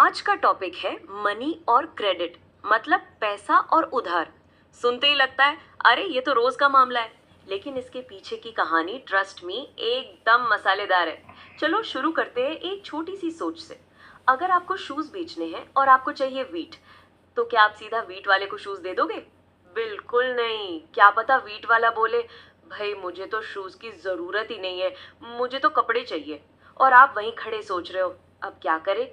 आज का टॉपिक है मनी और क्रेडिट, मतलब पैसा और उधार। सुनते ही लगता है अरे ये तो रोज का मामला है, लेकिन इसके पीछे की कहानी ट्रस्ट मी एकदम मसालेदार है। चलो शुरू करते हैं एक छोटी सी सोच से। अगर आपको शूज बेचने हैं और आपको चाहिए वीट, तो क्या आप सीधा वीट वाले को शूज दे दोगे? बिल्कुल नहीं। क्या पता वीट वाला बोले भाई मुझे तो शूज की जरूरत ही नहीं है, मुझे तो कपड़े चाहिए। और आप वहीं खड़े सोच रहे हो अब क्या करें।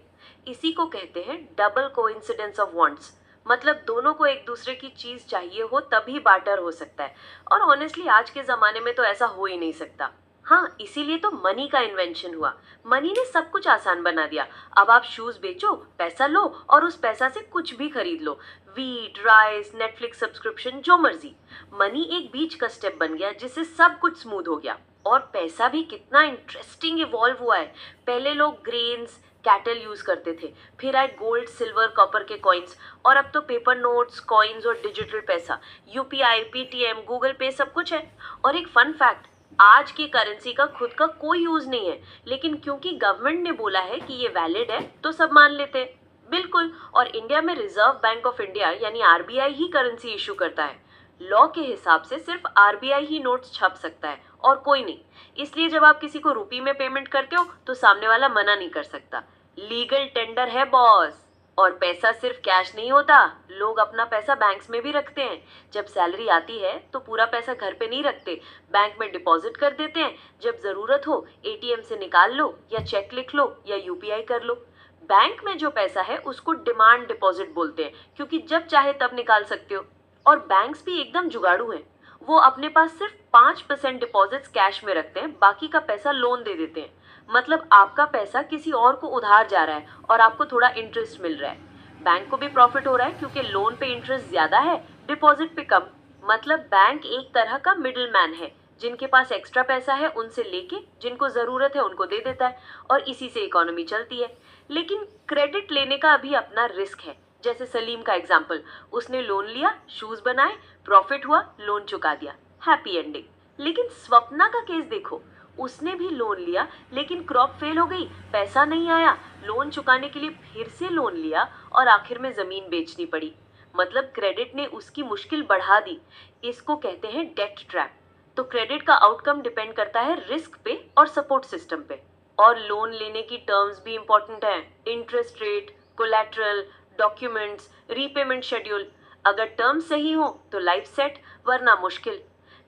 इसी को कहते हैं डबल कोइंसिडेंस ऑफ वांट्स। मतलब दोनों को एक दूसरे की चीज चाहिए हो तभी बार्टर हो सकता है। और ऑनेस्टली आज के जमाने में तो ऐसा हो ही नहीं सकता। हाँ, इसीलिए तो मनी का इन्वेंशन हुआ। मनी ने सब कुछ आसान बना दिया। अब आप शूज बेचो, पैसा लो और उस पैसा से कुछ भी खरीद लो। वीट, राइस, नेटफ्लिक्स सब्सक्रिप्शन, जो मर्जी। मनी एक बीच का स्टेप बन गया जिससे सब कुछ स्मूथ हो गया। और पैसा भी कितना इंटरेस्टिंग इवॉल्व हुआ है। पहले लोग ग्रेन्स, कैटल यूज करते थे, फिर आए गोल्ड, सिल्वर, कॉपर के कॉइन्स, और अब तो पेपर नोट्स, कॉइन्स और डिजिटल पैसा। यूपीआई, पेटीएम, गूगल पे सब कुछ है। और एक फन फैक्ट, आज की करेंसी का खुद का कोई यूज नहीं है, लेकिन क्योंकि गवर्नमेंट ने बोला है कि ये वैलिड है तो सब मान लेते हैं। बिल्कुल। और इंडिया में रिजर्व बैंक ऑफ इंडिया यानी आरबीआई ही करेंसी इशू करता है। लॉ के हिसाब से सिर्फ आरबीआई ही नोट्स छाप सकता है और कोई नहीं। इसलिए जब आप किसी को रुपी में पेमेंट करते हो तो सामने वाला मना नहीं कर सकता। लीगल टेंडर है बॉस। और पैसा सिर्फ कैश नहीं होता, लोग अपना पैसा बैंक्स में भी रखते हैं। जब सैलरी आती है तो पूरा पैसा घर पे नहीं रखते, बैंक में डिपॉजिट कर देते हैं। जब जरूरत हो एटीएम से निकाल लो या चेक लिख लो या यूपीआई कर लो। बैंक में जो पैसा है उसको डिमांड डिपॉजिट बोलते हैं, क्योंकि जब चाहे तब निकाल सकते हो। और बैंक्स भी एकदम जुगाड़ू हैं। वो अपने पास सिर्फ 5% डिपॉजिट्स कैश में रखते हैं, बाकी का पैसा लोन दे देते हैं। मतलब आपका पैसा किसी और को उधार जा रहा है और आपको थोड़ा इंटरेस्ट मिल रहा है। बैंक को भी प्रॉफिट हो रहा है क्योंकि लोन पे इंटरेस्ट ज्यादा है, डिपॉजिट पे कम। मतलब बैंक एक तरह का मिडिल मैन है। जिनके पास एक्स्ट्रा पैसा है उनसे लेके जिनको जरूरत है उनको दे देता है, और इसी से इकोनॉमी चलती है। लेकिन क्रेडिट लेने का भी अपना रिस्क है। जैसे सलीम का एग्जाम्पल, उसने लोन लिया, शूज बनाए, प्रॉफिट हुआ, लोन चुका दिया, हैप्पी एंडिंग। लेकिन स्वप्ना का केस देखो, उसने भी लोन लिया लेकिन क्रॉप फेल हो गई, पैसा नहीं आया, लोन चुकाने के लिए फिर से लोन लिया और आखिर में जमीन बेचनी पड़ी। मतलब क्रेडिट ने उसकी मुश्किल बढ़ा दी। इसको कहते हैं डेट ट्रैप। तो क्रेडिट का आउटकम डिपेंड करता है रिस्क पे और सपोर्ट सिस्टम पे। और लोन लेने की टर्म्स भी इंपॉर्टेंट है। Interest rate, collateral, documents, repayment schedule. अगर टर्म्स सही हो तो लाइफ सेट, वरना मुश्किल।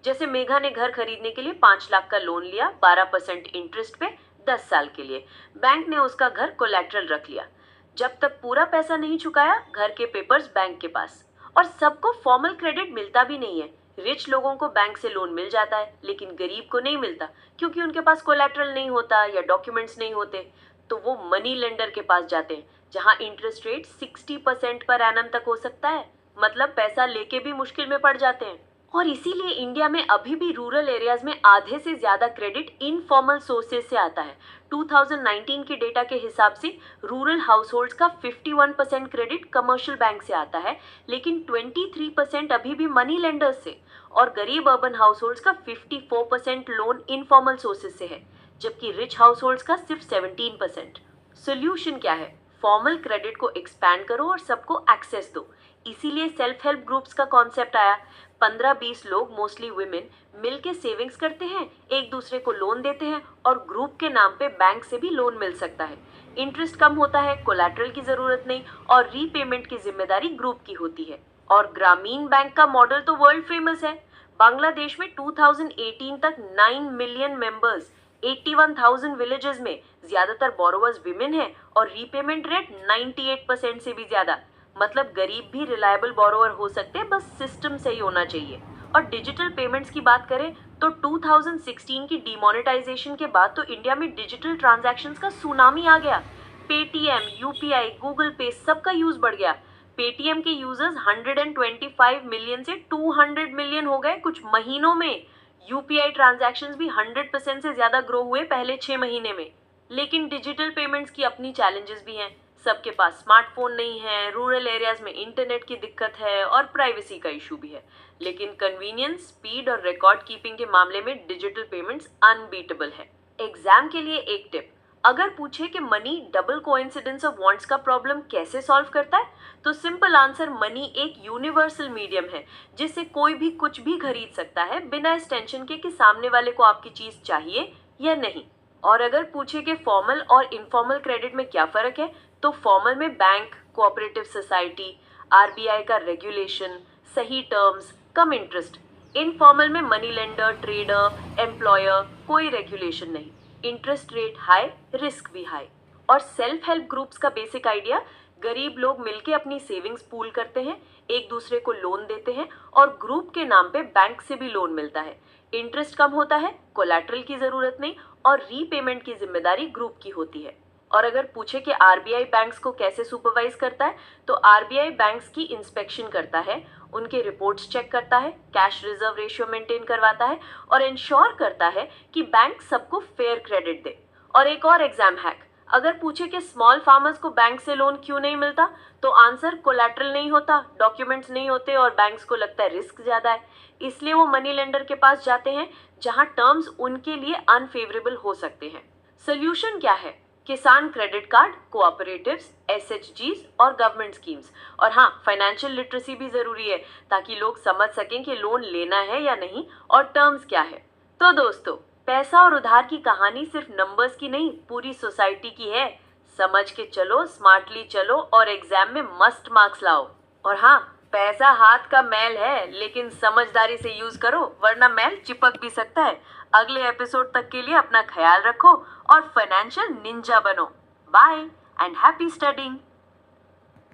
जैसे मेघा ने घर खरीदने के लिए 5 लाख का लोन लिया, 12% इंटरेस्ट पे, 10 साल के लिए। बैंक ने उसका घर कोलैटरल रख लिया। जब तक पूरा पैसा नहीं चुकाया, घर के पेपर्स बैंक के पास। और सबको फॉर्मल क्रेडिट मिलता भी नहीं है। रिच लोगों को बैंक से लोन मिल जाता है लेकिन गरीब को नहीं मिलता, क्योंकि उनके पास कोलैटरल नहीं होता या डॉक्यूमेंट्स नहीं होते। तो वो मनी लेंडर के पास जाते हैं, जहां इंटरेस्ट रेट 60% पर एनम तक हो सकता है। मतलब पैसा लेके भी मुश्किल में पड़ जाते हैं। और इसीलिए इंडिया में अभी भी रूरल एरियाज में आधे से ज्यादा क्रेडिट इनफॉर्मल सोर्सेज से आता है। 2019 के डेटा के हिसाब से रूरल हाउसहोल्ड्स का 51% क्रेडिट कमर्शियल बैंक से आता है, लेकिन 23% अभी भी मनी लेंडर्स से। और गरीब अर्बन हाउसहोल्ड्स का 54% लोन इनफॉर्मल सोर्सेज से है, जबकि रिच हाउसहोल्ड्स का सिर्फ 17%। सोल्यूशन क्या है? फॉर्मल क्रेडिट को एक्सपैंड करो और सबको एक्सेस दो। इसीलिए सेल्फ हेल्प ग्रुप्स का कॉन्सेप्ट आया। 15-20 लोग, मोस्टली वुमेन, मिलके सेविंग्स करते हैं, एक दूसरे को लोन देते हैं, और ग्रुप के नाम पे बैंक से भी लोन मिल सकता है। इंटरेस्ट कम होता है, कोलैटरल की जरूरत नहीं, और रीपेमेंट की जिम्मेदारी ग्रुप की होती है। और ग्रामीण बैंक का मॉडल तो वर्ल्ड फेमस है। बांग्लादेश में 2018 तक 9 मिलियन मेंबर्स, 81,000 विलेजेस में, ज्यादातर बोरोवर्स विमेन है, और रीपेमेंट रेट 98% से भी ज्यादा। मतलब गरीब भी रिलायबल बोरोवर हो सकते हैं, बस सिस्टम सही होना चाहिए। और डिजिटल पेमेंट्स की बात करें तो 2016 की डिमोनेटाइजेशन के बाद तो इंडिया में डिजिटल ट्रांजैक्शंस का सुनामी आ गया। पेटीएम, यूपीआई, गूगल पे, सबका यूज बढ़ गया। पेटीएम के यूजर्स 125 मिलियन से 200 मिलियन हो गए कुछ महीनों में। यूपीआई ट्रांजैक्शंस भी 100% से ज्यादा ग्रो हुए पहले 6 महीने में। लेकिन डिजिटल पेमेंट्स की अपनी चैलेंजेस भी हैं। सबके पास स्मार्टफोन नहीं है, रूरल एरियाज में इंटरनेट की दिक्कत है, और प्राइवेसी का इशू भी है। लेकिन कन्वीनियंस, स्पीड और रिकॉर्ड कीपिंग के मामले में डिजिटल पेमेंट्स अनबीटेबल है। एग्जाम के लिए एक टिप, अगर पूछे कि money double coincidence of wants का प्रॉब्लम कैसे सॉल्व करता है, तो सिंपल आंसर मनी एक यूनिवर्सल मीडियम है जिससे कोई भी कुछ भी खरीद सकता है बिना इस टेंशन के कि सामने वाले को आपकी चीज चाहिए या नहीं। और अगर पूछे कि फॉर्मल और इनफॉर्मल क्रेडिट में क्या फर्क है, तो फॉर्मल में बैंक, कोऑपरेटिव सोसाइटी, आरबीआई का रेगुलेशन, सही टर्म्स, कम इंटरेस्ट। इनफॉर्मल में मनी लेंडर, ट्रेडर, एम्प्लॉयर, कोई रेगुलेशन नहीं, इंटरेस्ट रेट हाई, रिस्क भी हाई। और सेल्फ हेल्प ग्रुप्स का बेसिक आइडिया, गरीब लोग मिलके अपनी सेविंग्स पूल करते हैं, एक दूसरे को लोन देते हैं और ग्रुप के नाम पे बैंक से भी लोन मिलता है। इंटरेस्ट कम होता है, कोलैटरल की जरूरत नहीं और रीपेमेंट की जिम्मेदारी ग्रुप की होती है। और अगर पूछे कि आरबीआई बैंक्स को कैसे सुपरवाइज करता है, तो आरबीआई बैंक्स की इंस्पेक्शन करता है, उनके रिपोर्ट्स चेक करता है, कैश रिजर्व रेशियो मेंटेन करवाता है और इंश्योर करता है कि बैंक सबको फेयर क्रेडिट दे। और एक और एग्जाम हैक, अगर पूछे कि स्मॉल फार्मर्स को बैंक से लोन क्यों नहीं मिलता, तो आंसर कोलैटरल नहीं होता, डॉक्यूमेंट्स नहीं होते और बैंक्स को लगता है रिस्क ज्यादा है, इसलिए वो मनी लेंडर के पास जाते हैं जहां टर्म्स उनके लिए अनफेवरेबल हो सकते हैं। सोल्यूशन क्या है? किसान क्रेडिट कार्ड, कोऑपरेटिव्स, एसएचजीज और गवर्नमेंट स्कीम्स। और हाँ, फाइनेंशियल लिटरेसी भी जरूरी है ताकि लोग समझ सकें कि लोन लेना है या नहीं और टर्म्स क्या है। तो दोस्तों, पैसा और उधार की कहानी सिर्फ नंबर्स की नहीं, पूरी सोसाइटी की है। समझ के चलो, स्मार्टली चलो और एग्जाम में मस्त मार्क्स लाओ। और हाँ, पैसा हाथ का मैल है, लेकिन समझदारी से यूज करो वरना मैल चिपक भी सकता है। अगले एपिसोड तक के लिए अपना ख्याल रखो और फाइनेंशियल निंजा बनो। Bye and happy studying.